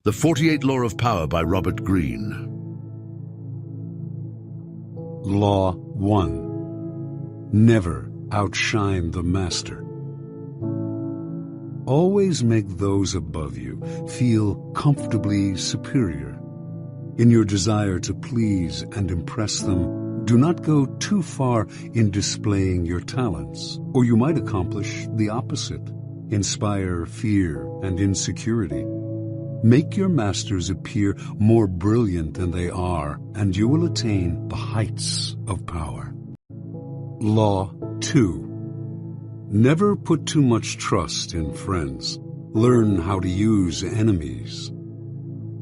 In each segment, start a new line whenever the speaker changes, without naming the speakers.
The 48 Law of Power by Robert Greene.
Law 1. Never outshine the master. Always make those above you feel comfortably superior. In your desire to please and impress them, do not go too far in displaying your talents, or you might accomplish the opposite, inspire fear and insecurity. Make your masters appear more brilliant than they are, and you will attain the heights of power. Law 2. Never put too much trust in friends. Learn how to use enemies.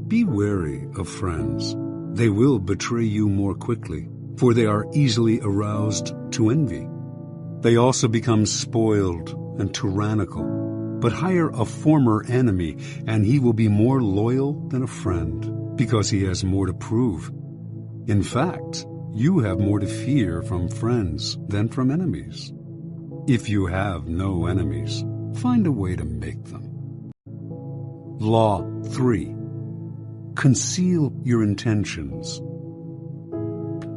Be wary of friends. They will betray you more quickly, for they are easily aroused to envy. They also become spoiled and tyrannical. But hire a former enemy, and he will be more loyal than a friend, because he has more to prove. In fact, you have more to fear from friends than from enemies. If you have no enemies, find a way to make them. Law 3. Conceal your intentions.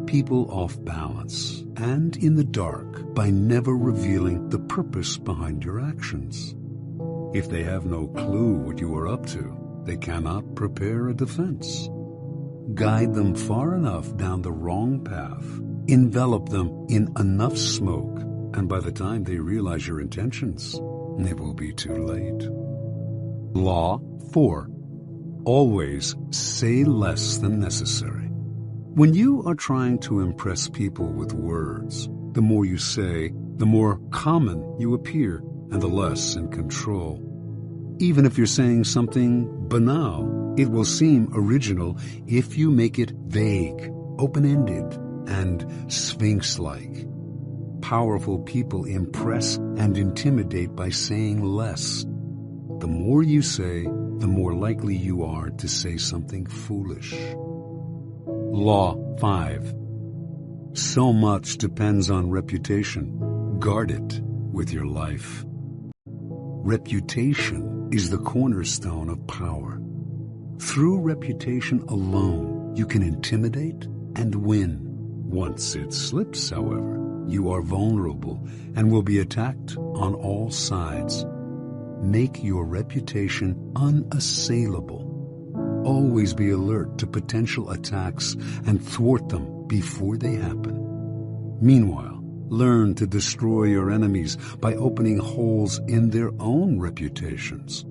People off balance and in the dark by never revealing the purpose behind your actions. If they have no clue what you are up to, they cannot prepare a defense. Guide them far enough down the wrong path, envelop them in enough smoke, and by the time they realize your intentions, it will be too late. Law 4. Always say less than necessary. When you are trying to impress people with words, the more you say, the more common you appear, and the less in control. Even if you're saying something banal, it will seem original if you make it vague, open-ended, and sphinx-like. Powerful people impress and intimidate by saying less. The more you say, the more likely you are to say something foolish. Law 5. So much depends on reputation. Guard it with your life. Reputation is the cornerstone of power. Through reputation alone, you can intimidate and win. Once it slips, however, you are vulnerable and will be attacked on all sides. Make your reputation unassailable. Always be alert to potential attacks and thwart them before they happen. Meanwhile, learn to destroy your enemies by opening holes in their own reputations.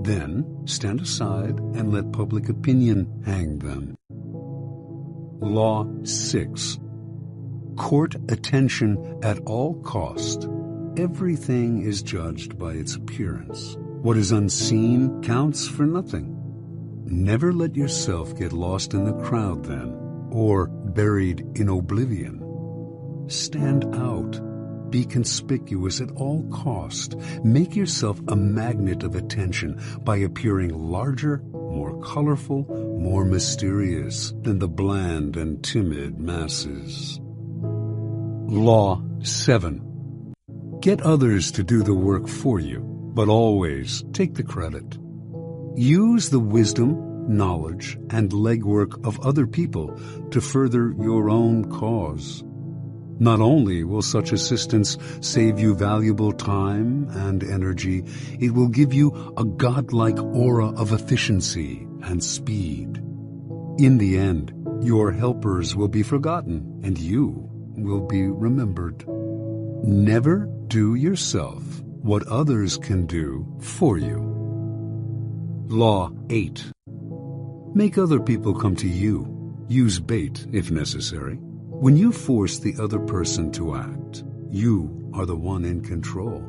Then stand aside and let public opinion hang them. Law 6. Court attention at all cost. Everything is judged by its appearance. What is unseen counts for nothing. Never let yourself get lost in the crowd then, or buried in oblivion. Stand out. Be conspicuous at all cost. Make yourself a magnet of attention by appearing larger, more colorful, more mysterious than the bland and timid masses. Law 7. Get others to do the work for you, but always take the credit. Use the wisdom, knowledge, and legwork of other people to further your own cause. Not only will such assistance save you valuable time and energy, it will give you a godlike aura of efficiency and speed. In the end, your helpers will be forgotten and you will be remembered. Never do yourself what others can do for you. Law 8. Make other people come to you. Use bait if necessary. When you force the other person to act, you are the one in control.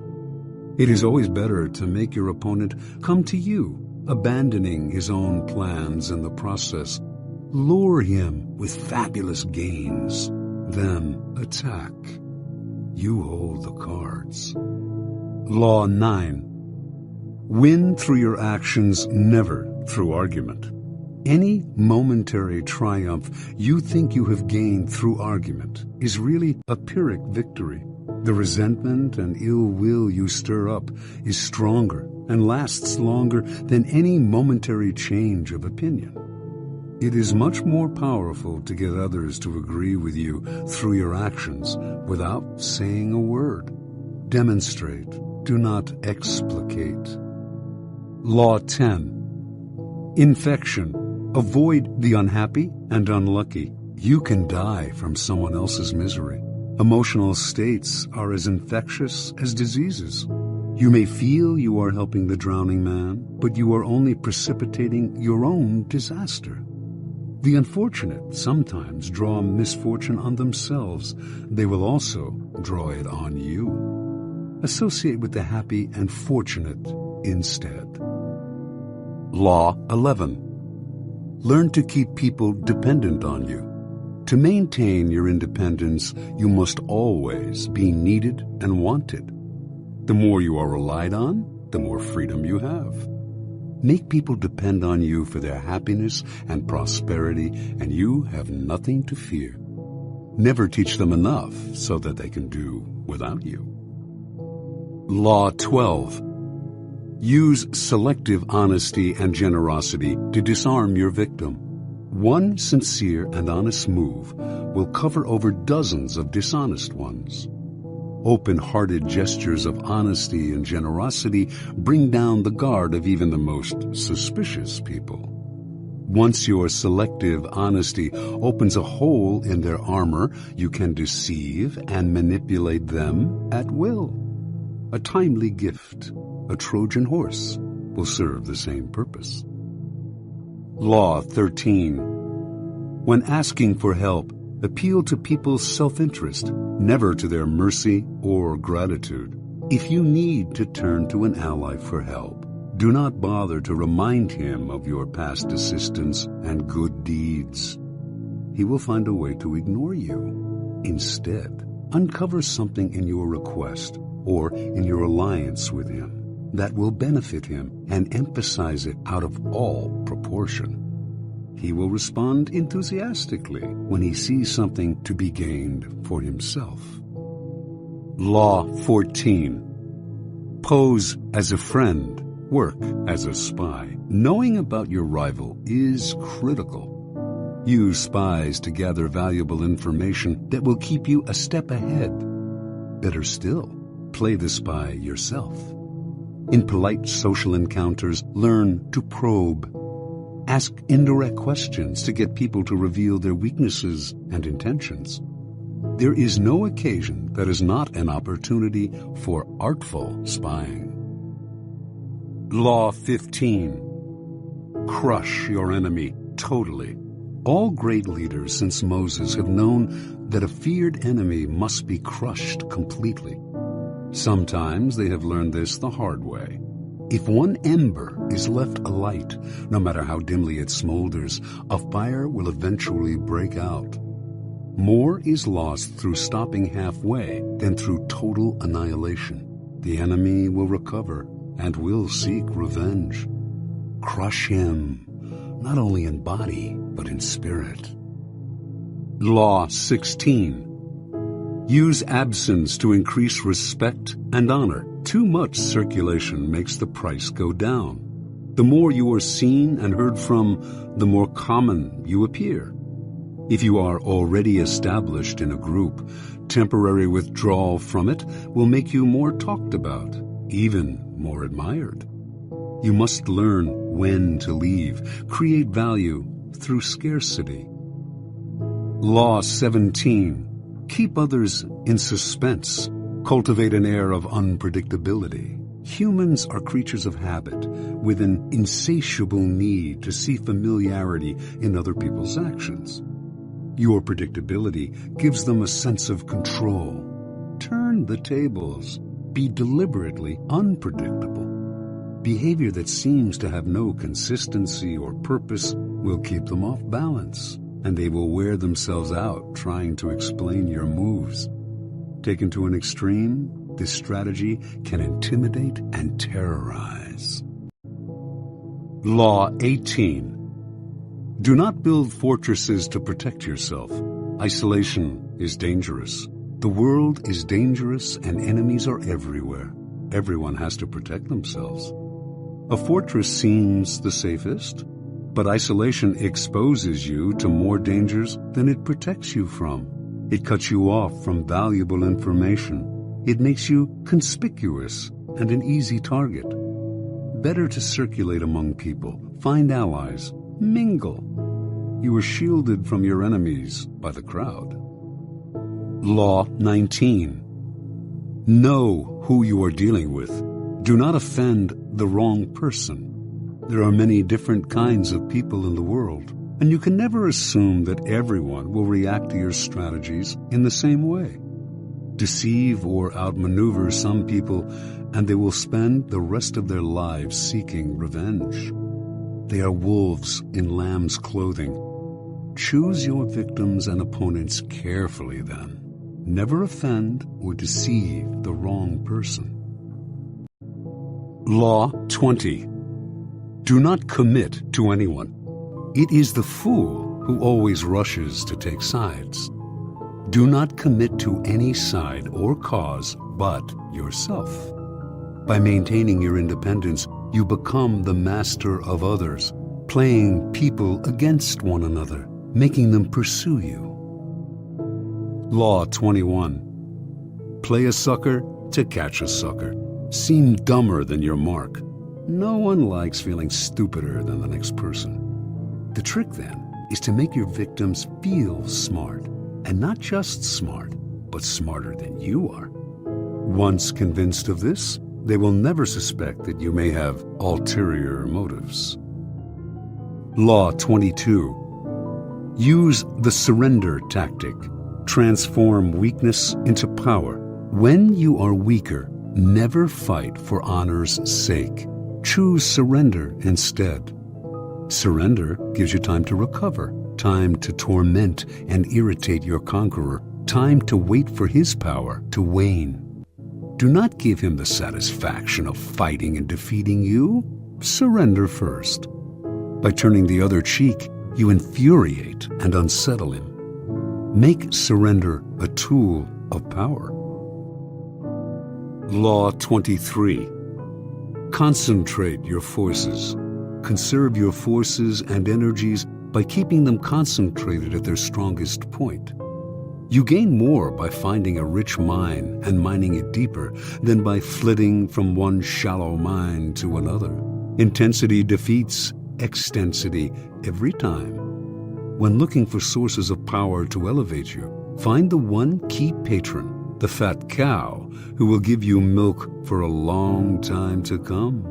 It is always better to make your opponent come to you, abandoning his own plans in the process. Lure him with fabulous gains, then attack. You hold the cards. Law 9. Win through your actions, never through argument. Any momentary triumph you think you have gained through argument is really a Pyrrhic victory. The resentment and ill will you stir up is stronger and lasts longer than any momentary change of opinion. It is much more powerful to get others to agree with you through your actions without saying a word. Demonstrate, do not explicate. Law 10. Infection. Avoid the unhappy and unlucky. You can die from someone else's misery. Emotional states are as infectious as diseases. You may feel you are helping the drowning man, but you are only precipitating your own disaster. The unfortunate sometimes draw misfortune on themselves. They will also draw it on you. Associate with the happy and fortunate instead. Law 11. Learn to keep people dependent on you. To maintain your independence, you must always be needed and wanted. The more you are relied on, the more freedom you have. Make people depend on you for their happiness and prosperity, and you have nothing to fear. Never teach them enough so that they can do without you. Law 12. Use selective honesty and generosity to disarm your victim. One sincere and honest move will cover over dozens of dishonest ones. Open-hearted gestures of honesty and generosity bring down the guard of even the most suspicious people. Once your selective honesty opens a hole in their armor, you can deceive and manipulate them at will. A timely gift, a Trojan horse, will serve the same purpose. Law 13. When asking for help, appeal to people's self-interest, never to their mercy or gratitude. If you need to turn to an ally for help, do not bother to remind him of your past assistance and good deeds. He will find a way to ignore you. Instead, uncover something in your request or in your alliance with him that will benefit him and emphasize it out of all proportion. He will respond enthusiastically when he sees something to be gained for himself. Law 14. Pose as a friend, work as a spy. Knowing about your rival is critical. Use spies to gather valuable information that will keep you a step ahead. Better still, play the spy yourself. In polite social encounters, learn to probe. Ask indirect questions to get people to reveal their weaknesses and intentions. There is no occasion that is not an opportunity for artful spying. Law 15. Crush your enemy totally. All great leaders since Moses have known that a feared enemy must be crushed completely. Sometimes they have learned this the hard way. If one ember is left alight, no matter how dimly it smolders, a fire will eventually break out. More is lost through stopping halfway than through total annihilation. The enemy will recover and will seek revenge. Crush him, not only in body, but in spirit. Law 16. Use absence to increase respect and honor. Too much circulation makes the price go down. The more you are seen and heard from, the more common you appear. If you are already established in a group, temporary withdrawal from it will make you more talked about, even more admired. You must learn when to leave, create value through scarcity. Law 17. Keep others in suspense. Cultivate an air of unpredictability. Humans are creatures of habit, with an insatiable need to see familiarity in other people's actions. Your predictability gives them a sense of control. Turn the tables. Be deliberately unpredictable. Behavior that seems to have no consistency or purpose will keep them off balance, and they will wear themselves out trying to explain your moves. Taken to an extreme, this strategy can intimidate and terrorize. Law 18. Do not build fortresses to protect yourself. Isolation is dangerous. The world is dangerous and enemies are everywhere. Everyone has to protect themselves. A fortress seems the safest, but isolation exposes you to more dangers than it protects you from. It cuts you off from valuable information. It makes you conspicuous and an easy target. Better to circulate among people, find allies, mingle. You are shielded from your enemies by the crowd. Law 19. Know who you are dealing with. Do not offend the wrong person. There are many different kinds of people in the world, and you can never assume that everyone will react to your strategies in the same way. Deceive or outmaneuver some people, and they will spend the rest of their lives seeking revenge. They are wolves in lamb's clothing. Choose your victims and opponents carefully then. Never offend or deceive the wrong person. Law 20. Do not commit to anyone. It is the fool who always rushes to take sides. Do not commit to any side or cause but yourself. By maintaining your independence, you become the master of others, playing people against one another, making them pursue you. Law 21. Play a sucker to catch a sucker. Seem dumber than your mark. No one likes feeling stupider than the next person. The trick then is to make your victims feel smart, and not just smart, but smarter than you are. Once convinced of this, they will never suspect that you may have ulterior motives. Law 22. Use the surrender tactic. Transform weakness into power. When you are weaker, never fight for honor's sake. Choose surrender instead. Surrender gives you time to recover, time to torment and irritate your conqueror, time to wait for his power to wane. Do not give him the satisfaction of fighting and defeating you. Surrender first. By turning the other cheek, you infuriate and unsettle him. Make surrender a tool of power. Law 23. Concentrate your forces. Conserve your forces and energies by keeping them concentrated at their strongest point. You gain more by finding a rich mine and mining it deeper than by flitting from one shallow mine to another. Intensity defeats extensity every time. When looking for sources of power to elevate you, find the one key patron, the fat cow, who will give you milk for a long time to come.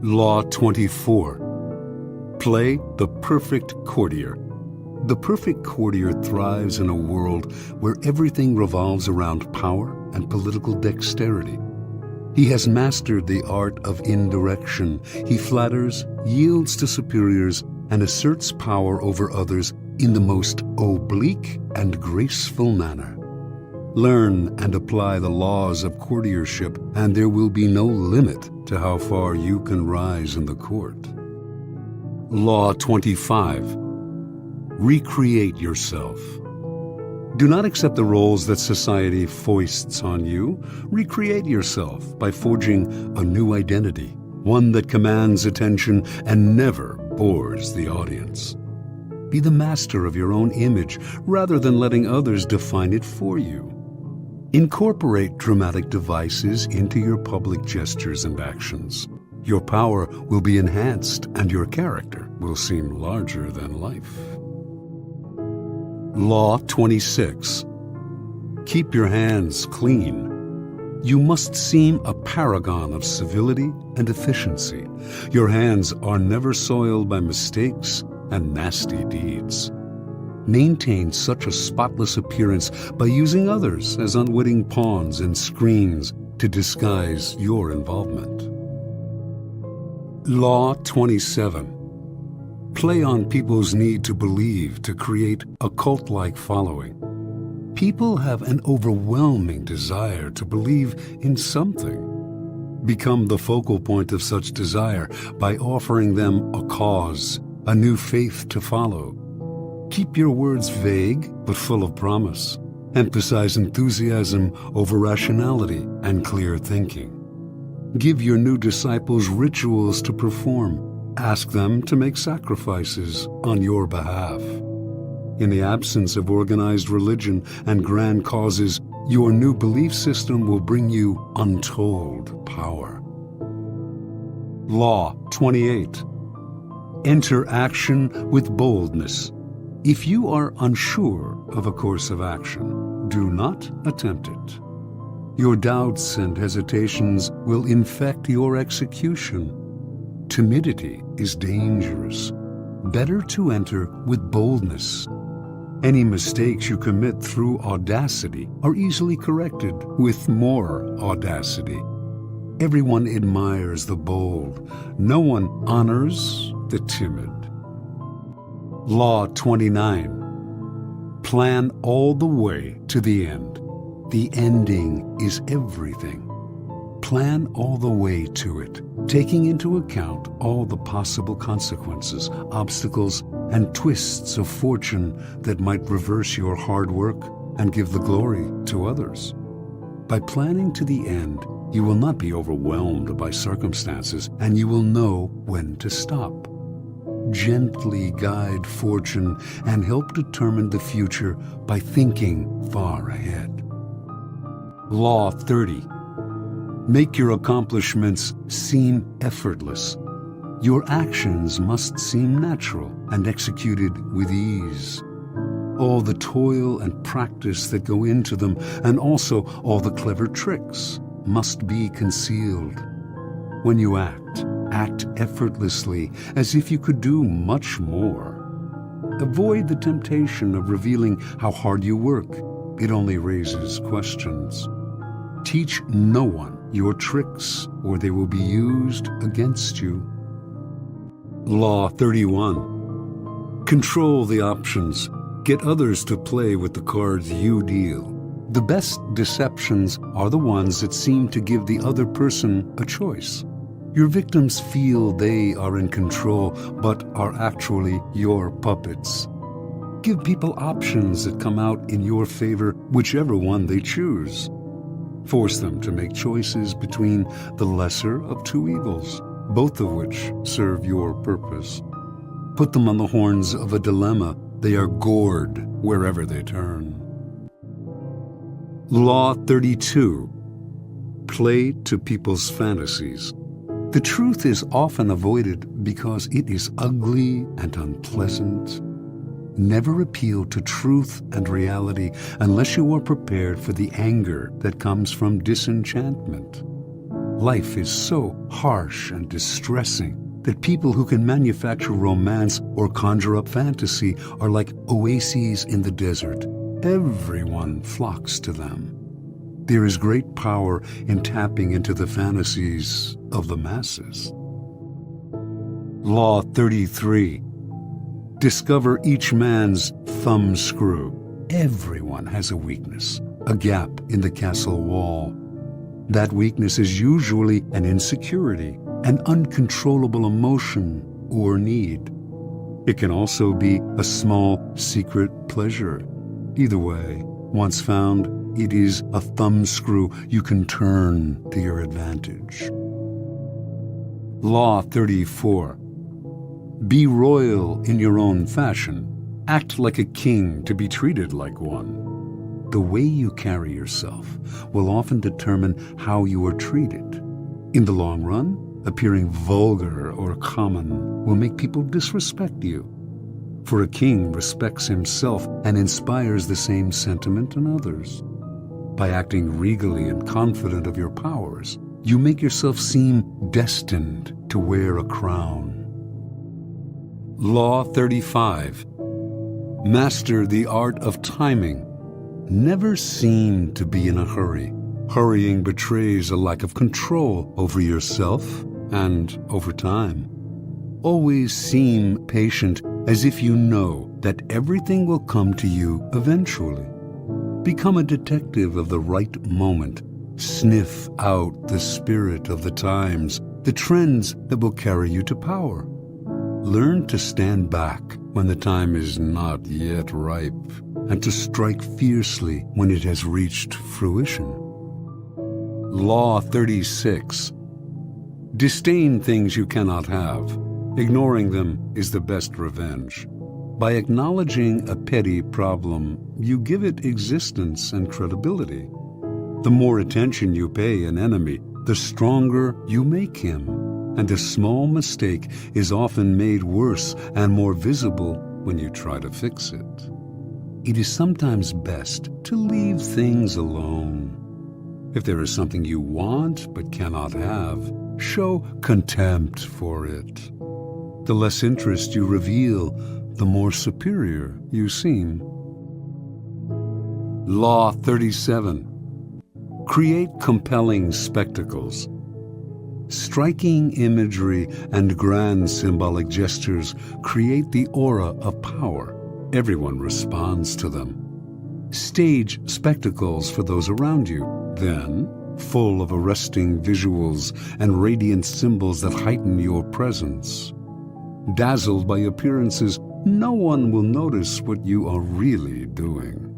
Law 24. Play the perfect courtier. The perfect courtier thrives in a world where everything revolves around power and political dexterity. He has mastered the art of indirection. He flatters, yields to superiors, and asserts power over others in the most oblique and graceful manner. Learn and apply the laws of courtiership, and there will be no limit to how far you can rise in the court. Law 25. Recreate yourself. Do not accept the roles that society foists on you. Recreate yourself by forging a new identity, one that commands attention and never bores the audience. Be the master of your own image rather than letting others define it for you. Incorporate dramatic devices into your public gestures and actions. Your power will be enhanced and your character will seem larger than life. Law 26. Keep your hands clean. You must seem a paragon of civility and efficiency. Your hands are never soiled by mistakes and nasty deeds. Maintain such a spotless appearance by using others as unwitting pawns and screens to disguise your involvement. Law 27. Play on people's need to believe to create a cult-like following. People have an overwhelming desire to believe in something. Become the focal point of such desire by offering them a cause, a new faith to follow. Keep your words vague but full of promise. Emphasize enthusiasm over rationality and clear thinking. Give your new disciples rituals to perform. Ask them to make sacrifices on your behalf. In the absence of organized religion and grand causes, your new belief system will bring you untold power. Law 28. Enter action with boldness. If you are unsure of a course of action, do not attempt it. Your doubts and hesitations will infect your execution. Timidity is dangerous. Better to enter with boldness. Any mistakes you commit through audacity are easily corrected with more audacity. Everyone admires the bold. No one honors the timid. Law 29. Plan all the way to the end. The ending is everything. Plan all the way to it, taking into account all the possible consequences, obstacles, and twists of fortune that might reverse your hard work and give the glory to others. By planning to the end, you will not be overwhelmed by circumstances, and you will know when to stop. Gently guide fortune and help determine the future by thinking far ahead. Law 30. Make your accomplishments seem effortless. Your actions must seem natural and executed with ease. All the toil and practice that go into them, and also all the clever tricks, must be concealed. When you act effortlessly, as if you could do much more. Avoid the temptation of revealing how hard you work. It only raises questions. Teach no one your tricks, or they will be used against you. Law 31. Control the options. Get others to play with the cards you deal. The best deceptions are the ones that seem to give the other person a choice. Your victims feel they are in control, but are actually your puppets. Give people options that come out in your favor, whichever one they choose. Force them to make choices between the lesser of two evils, both of which serve your purpose. Put them on the horns of a dilemma. They are gored wherever they turn. Law 32. Play to people's fantasies. The truth is often avoided because it is ugly and unpleasant. Never appeal to truth and reality unless you are prepared for the anger that comes from disenchantment. Life is so harsh and distressing that people who can manufacture romance or conjure up fantasy are like oases in the desert. Everyone flocks to them. There is great power in tapping into the fantasies of the masses. Law 33. Discover each man's thumbscrew. Everyone has a weakness, a gap in the castle wall. That weakness is usually an insecurity, an uncontrollable emotion or need. It can also be a small secret pleasure. Either way, once found, it is a thumbscrew you can turn to your advantage. Law 34. Be royal in your own fashion. Act like a king to be treated like one. The way you carry yourself will often determine how you are treated. In the long run, appearing vulgar or common will make people disrespect you. For a king respects himself and inspires the same sentiment in others. By acting regally and confident of your powers, you make yourself seem destined to wear a crown. Law 35. Master the art of timing. Never seem to be in a hurry. Hurrying betrays a lack of control over yourself and over time. Always seem patient, as if you know that everything will come to you eventually. Become a detective of the right moment. Sniff out the spirit of the times, the trends that will carry you to power. Learn to stand back when the time is not yet ripe, and to strike fiercely when it has reached fruition. Law 36. Disdain things you cannot have. Ignoring them is the best revenge. By acknowledging a petty problem, you give it existence and credibility. The more attention you pay an enemy, the stronger you make him. And a small mistake is often made worse and more visible when you try to fix it. It is sometimes best to leave things alone. If there is something you want but cannot have, show contempt for it. The less interest you reveal, the more superior you seem. Law 37. Create compelling spectacles. Striking imagery and grand symbolic gestures create the aura of power. Everyone responds to them. Stage spectacles for those around you. Then, full of arresting visuals and radiant symbols that heighten your presence. Dazzled by appearances, no one will notice what you are really doing.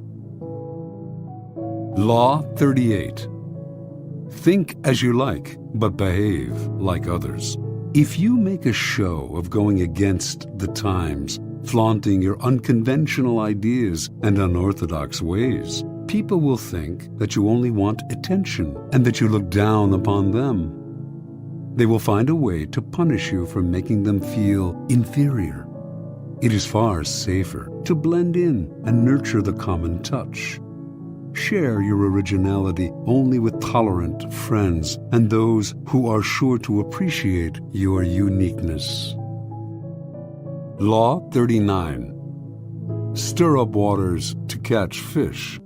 Law 38. Think as you like, but behave like others. If you make a show of going against the times, flaunting your unconventional ideas and unorthodox ways, people will think that you only want attention and that you look down upon them. They will find a way to punish you for making them feel inferior. It is far safer to blend in and nurture the common touch. Share your originality only with tolerant friends and those who are sure to appreciate your uniqueness. Law 39. Stir up waters to catch fish.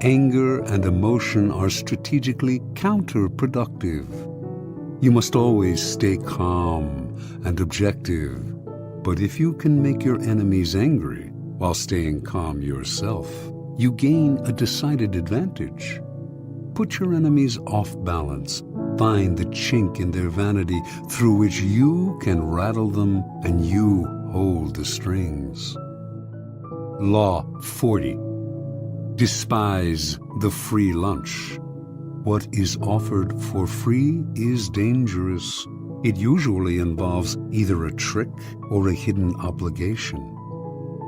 Anger and emotion are strategically counterproductive. You must always stay calm and objective. But if you can make your enemies angry while staying calm yourself, you gain a decided advantage. Put your enemies off balance. Find the chink in their vanity through which you can rattle them and you hold the strings. Law 40. Despise the free lunch. What is offered for free is dangerous. It usually involves either a trick or a hidden obligation.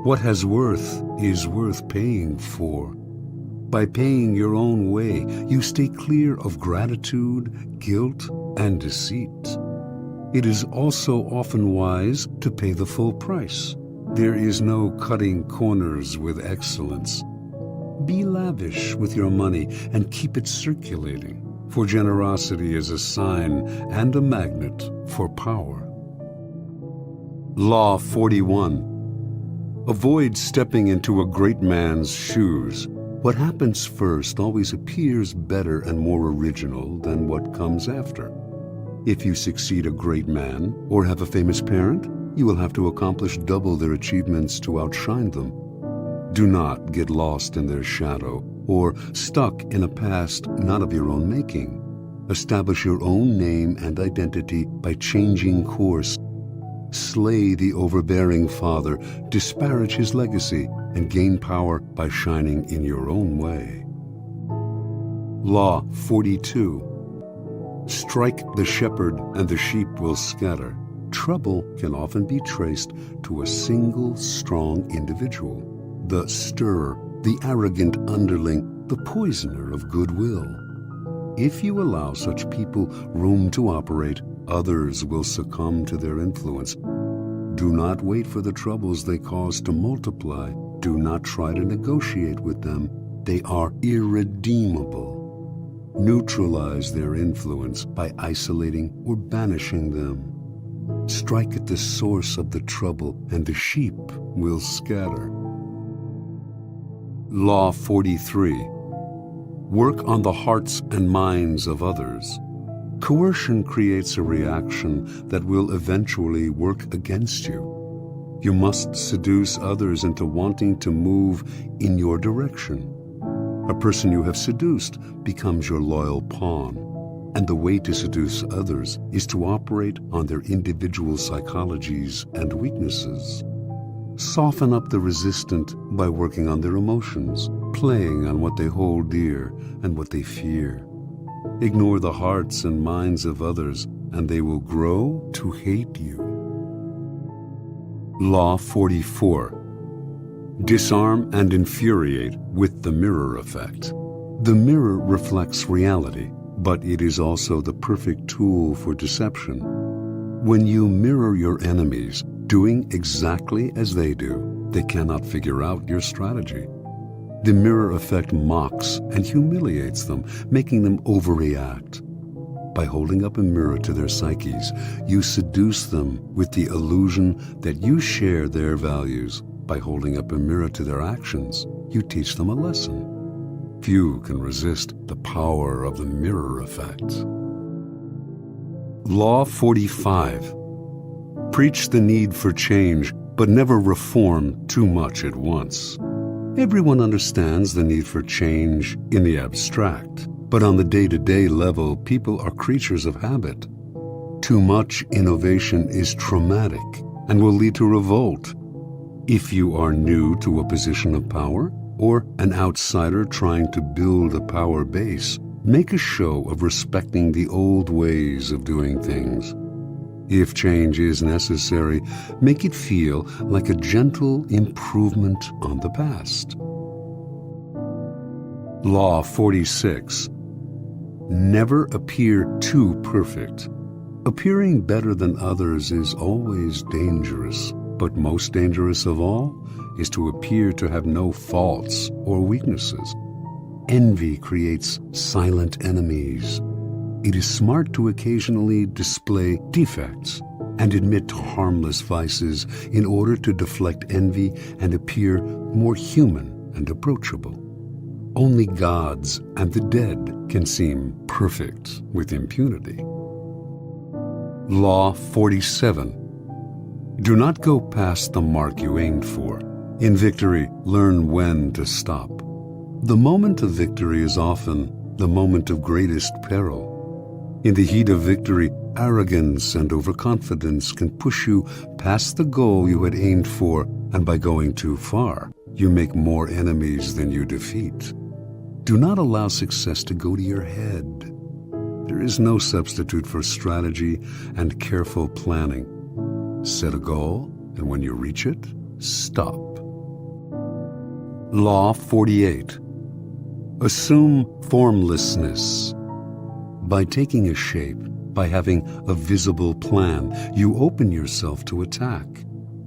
What has worth is worth paying for. By paying your own way, you stay clear of gratitude, guilt, and deceit. It is also often wise to pay the full price. There is no cutting corners with excellence. Be lavish with your money and keep it circulating, for generosity is a sign and a magnet for power. Law 41. Avoid stepping into a great man's shoes. What happens first always appears better and more original than what comes after. If you succeed a great man or have a famous parent, you will have to accomplish double their achievements to outshine them. Do not get lost in their shadow or stuck in a past not of your own making. Establish your own name and identity by changing course. Slay the overbearing father, disparage his legacy, and gain power by shining in your own way. Law 42. Strike the shepherd and the sheep will scatter. Trouble can often be traced to a single strong individual. The stirrer, the arrogant underling, the poisoner of goodwill. If you allow such people room to operate, others will succumb to their influence. Do not wait for the troubles they cause to multiply. Do not try to negotiate with them. They are irredeemable. Neutralize their influence by isolating or banishing them. Strike at the source of the trouble, and the sheep will scatter. Law 43. Work on the hearts and minds of others. Coercion creates a reaction that will eventually work against you. You must seduce others into wanting to move in your direction. A person you have seduced becomes your loyal pawn, and the way to seduce others is to operate on their individual psychologies and weaknesses. Soften up the resistant by working on their emotions, playing on what they hold dear and what they fear. Ignore the hearts and minds of others and they will grow to hate you. Law 44. Disarm and infuriate with the mirror effect. The mirror reflects reality, but it is also the perfect tool for deception. When you mirror your enemies, doing exactly as they do, they cannot figure out your strategy. The mirror effect mocks and humiliates them, making them overreact. By holding up a mirror to their psyches, you seduce them with the illusion that you share their values. By holding up a mirror to their actions, you teach them a lesson. Few can resist the power of the mirror effect. Law 45. Preach the need for change, but never reform too much at once. Everyone understands the need for change in the abstract, but on the day-to-day level, people are creatures of habit. Too much innovation is traumatic and will lead to revolt. If you are new to a position of power, or an outsider trying to build a power base, make a show of respecting the old ways of doing things. If change is necessary, make it feel like a gentle improvement on the past. Law 46. Never appear too perfect. Appearing better than others is always dangerous, but most dangerous of all is to appear to have no faults or weaknesses. Envy creates silent enemies. It is smart to occasionally display defects and admit harmless vices in order to deflect envy and appear more human and approachable. Only gods and the dead can seem perfect with impunity. Law 47. Do not go past the mark you aimed for. In victory, learn when to stop. The moment of victory is often the moment of greatest peril. In the heat of victory, arrogance and overconfidence can push you past the goal you had aimed for, and by going too far, you make more enemies than you defeat. Do not allow success to go to your head. There is no substitute for strategy and careful planning. Set a goal, and when you reach it, stop. Law 48. Assume formlessness. By taking a shape, by having a visible plan, you open yourself to attack.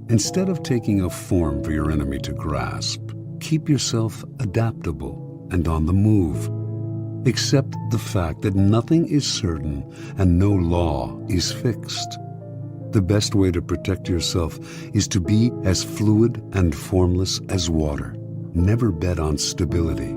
Instead of taking a form for your enemy to grasp, keep yourself adaptable and on the move. Accept the fact that nothing is certain and no law is fixed. The best way to protect yourself is to be as fluid and formless as water. Never bet on stability.